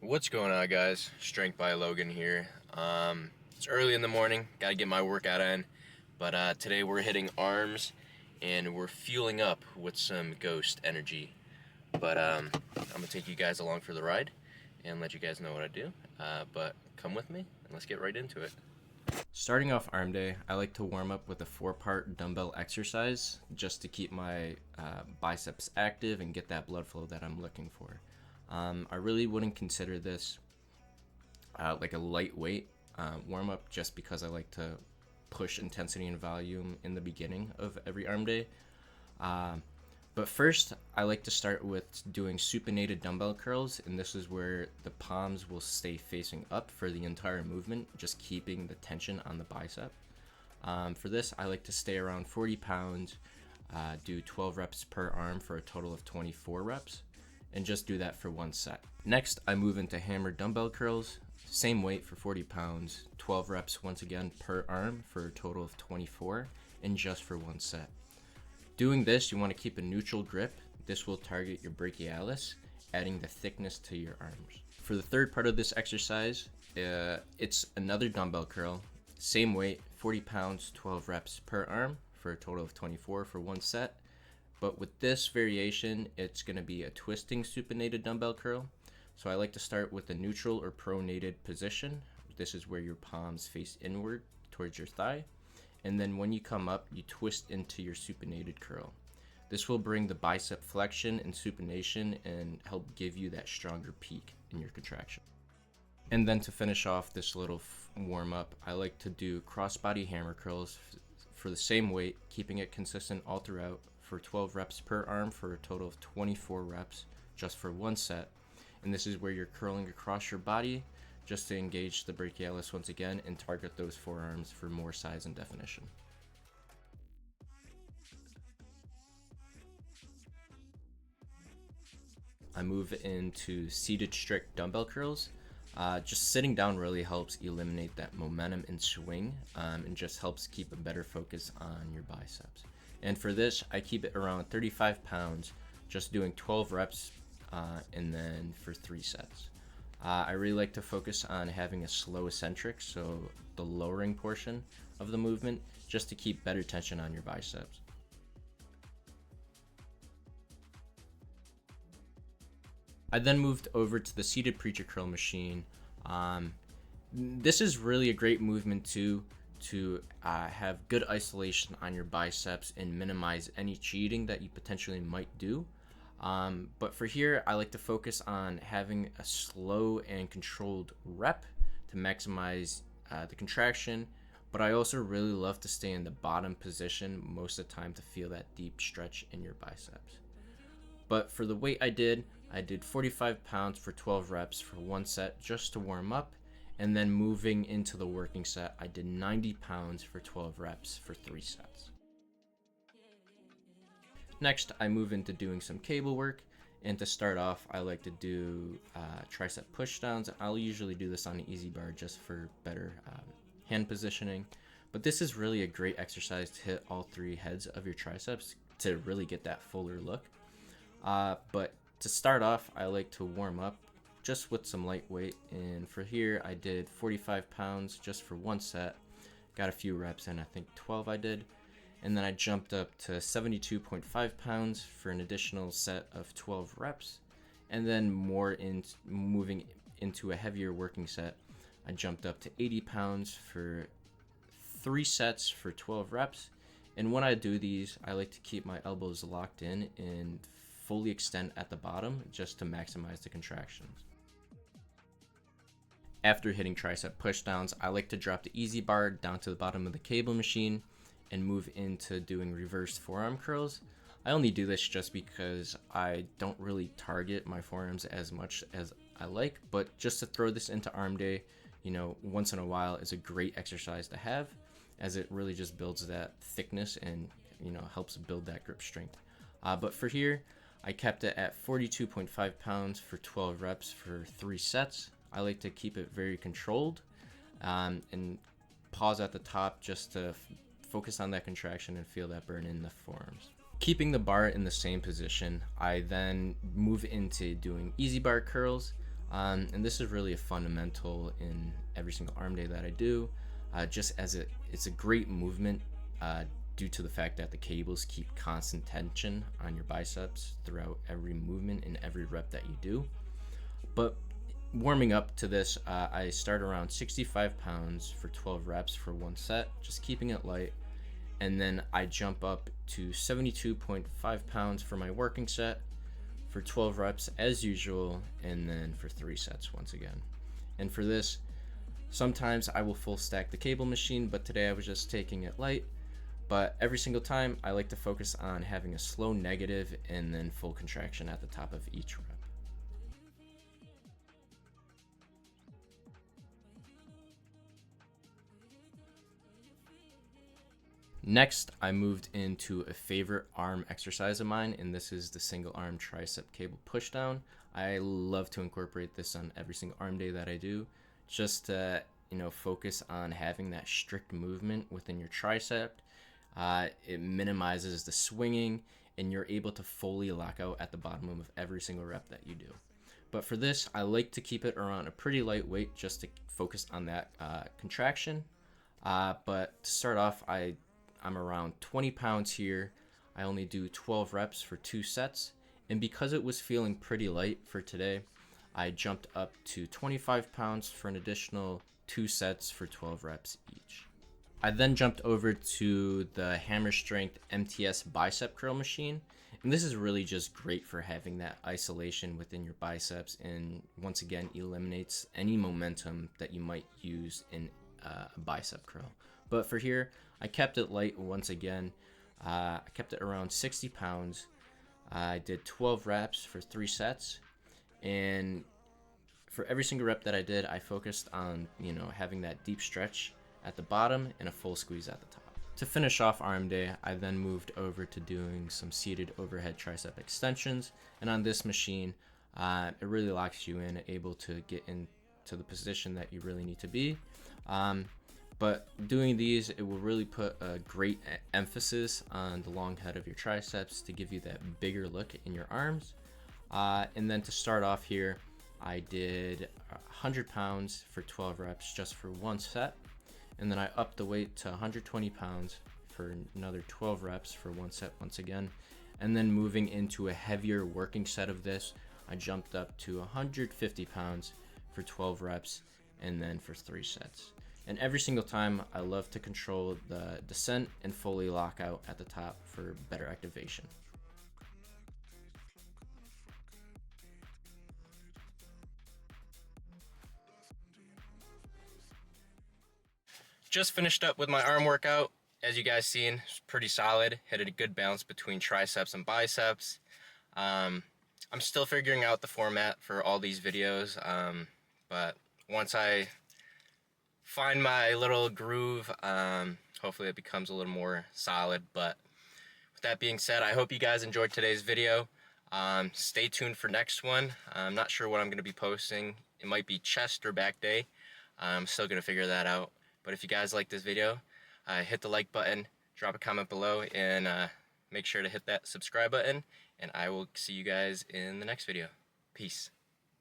What's going on, guys? Strength by Logan here. It's early in the morning, gotta get my workout in, but today we're hitting arms and we're fueling up with some ghost energy. But I'm gonna take you guys along for the ride and let you guys know what I do. But come with me and let's get right into it. Starting off arm day, I like to warm up with a 4-part dumbbell exercise just to keep my biceps active and get that blood flow that I'm looking for. I really wouldn't consider this like a lightweight warm up just because I like to push intensity and volume in the beginning of every arm day. But first, I like to start with doing supinated dumbbell curls, and this is where the palms will stay facing up for the entire movement, just keeping the tension on the bicep. For this, I like to stay around 40 pounds, do 12 reps per arm for a total of 24 reps, and just do that for one set. Next, I move into hammer dumbbell curls, same weight for 40 pounds, 12 reps once again per arm for a total of 24, and just for one set. Doing this, you want to keep a neutral grip. This will target your brachialis, adding the thickness to your arms. For the third part of this exercise, it's another dumbbell curl, same weight, 40 pounds, 12 reps per arm for a total of 24 for one set. But with this variation, it's going to be a twisting supinated dumbbell curl. So I like to start with a neutral or pronated position. This is where your palms face inward towards your thigh. And then when you come up, you twist into your supinated curl. This will bring the bicep flexion and supination and help give you that stronger peak in your contraction. And then to finish off this little warm up, I like to do crossbody hammer curls for the same weight, keeping it consistent all throughout for 12 reps per arm for a total of 24 reps just for one set. And this is where you're curling across your body just to engage the brachialis once again and target those forearms for more size and definition. I move into seated strict dumbbell curls. Just sitting down really helps eliminate that momentum and swing, and just helps keep a better focus on your biceps. And for this, I keep it around 35 pounds, just doing 12 reps, and then for 3 sets. I really like to focus on having a slow eccentric, so the lowering portion of the movement, just to keep better tension on your biceps. I then moved over to the seated preacher curl machine. This is really a great movement too, to have good isolation on your biceps and minimize any cheating that you potentially might do. But for here, I like to focus on having a slow and controlled rep to maximize the contraction. But I also really love to stay in the bottom position most of the time to feel that deep stretch in your biceps. But for the weight I did 45 pounds for 12 reps for one set just to warm up. And then moving into the working set, I did 90 pounds for 12 reps for 3 sets. Next, I move into doing some cable work. And to start off, I like to do tricep pushdowns. I'll usually do this on an easy bar just for better hand positioning. But this is really a great exercise to hit all 3 heads of your triceps to really get that fuller look. But to start off, I like to warm up just with some light weight. And for here, I did 45 pounds just for one set. Got a few reps in, I think 12 I did. And then I jumped up to 72.5 pounds for an additional set of 12 reps. And then moving into a heavier working set, I jumped up to 80 pounds for 3 sets for 12 reps. And when I do these, I like to keep my elbows locked in and fully extend at the bottom just to maximize the contractions. After hitting tricep pushdowns, I like to drop the easy bar down to the bottom of the cable machine and move into doing reverse forearm curls. I only do this just because I don't really target my forearms as much as I like, but just to throw this into arm day, once in a while is a great exercise to have, as it really just builds that thickness and helps build that grip strength. But for here, I kept it at 42.5 pounds for 12 reps for 3 sets. I like to keep it very controlled, and pause at the top just to focus on that contraction and feel that burn in the forearms. Keeping the bar in the same position, I then move into doing easy bar curls. And this is really a fundamental in every single arm day that I do, just as it's a great movement due to the fact that the cables keep constant tension on your biceps throughout every movement and every rep that you do. But warming up to this, I start around 65 pounds for 12 reps for one set, just keeping it light. And then I jump up to 72.5 pounds for my working set for 12 reps as usual, and then for 3 sets once again. And for this, sometimes I will full stack the cable machine, but today I was just taking it light. But every single time, I like to focus on having a slow negative and then full contraction at the top of each rep. Next, I moved into a favorite arm exercise of mine, and this is the single arm tricep cable pushdown. I love to incorporate this on every single arm day that I do, just to focus on having that strict movement within your tricep. It minimizes the swinging, and you're able to fully lock out at the bottom of every single rep that you do. But for this, I like to keep it around a pretty light weight just to focus on that contraction. But to start off, I'm around 20 pounds here. I only do 12 reps for 2 sets. And because it was feeling pretty light for today, I jumped up to 25 pounds for an additional 2 sets for 12 reps each. I then jumped over to the Hammer Strength MTS bicep curl machine. And this is really just great for having that isolation within your biceps, and once again eliminates any momentum that you might use in a bicep curl. But for here, I kept it light once again. I kept it around 60 pounds. I did 12 reps for 3 sets. And for every single rep that I did, I focused on, having that deep stretch at the bottom and a full squeeze at the top. To finish off arm day, I then moved over to doing some seated overhead tricep extensions. And on this machine, it really locks you in, able to get into the position that you really need to be. But doing these, it will really put a great emphasis on the long head of your triceps to give you that bigger look in your arms. And then to start off here, I did 100 pounds for 12 reps just for one set. And then I upped the weight to 120 pounds for another 12 reps for one set once again. And then moving into a heavier working set of this, I jumped up to 150 pounds for 12 reps and then for 3 sets. And every single time, I love to control the descent and fully lock out at the top for better activation. Just finished up with my arm workout. As you guys seen, it's pretty solid. Hit a good balance between triceps and biceps. I'm still figuring out the format for all these videos, but once I find my little groove, hopefully it becomes a little more solid. But with that being said, I hope you guys enjoyed today's video. Stay tuned for next one. I'm not sure what I'm going to be posting. It might be chest or back day. I'm still going to figure that out. But if you guys like this video, hit the like button, drop a comment below, and make sure to hit that subscribe button. And I will see you guys in the next video. Peace.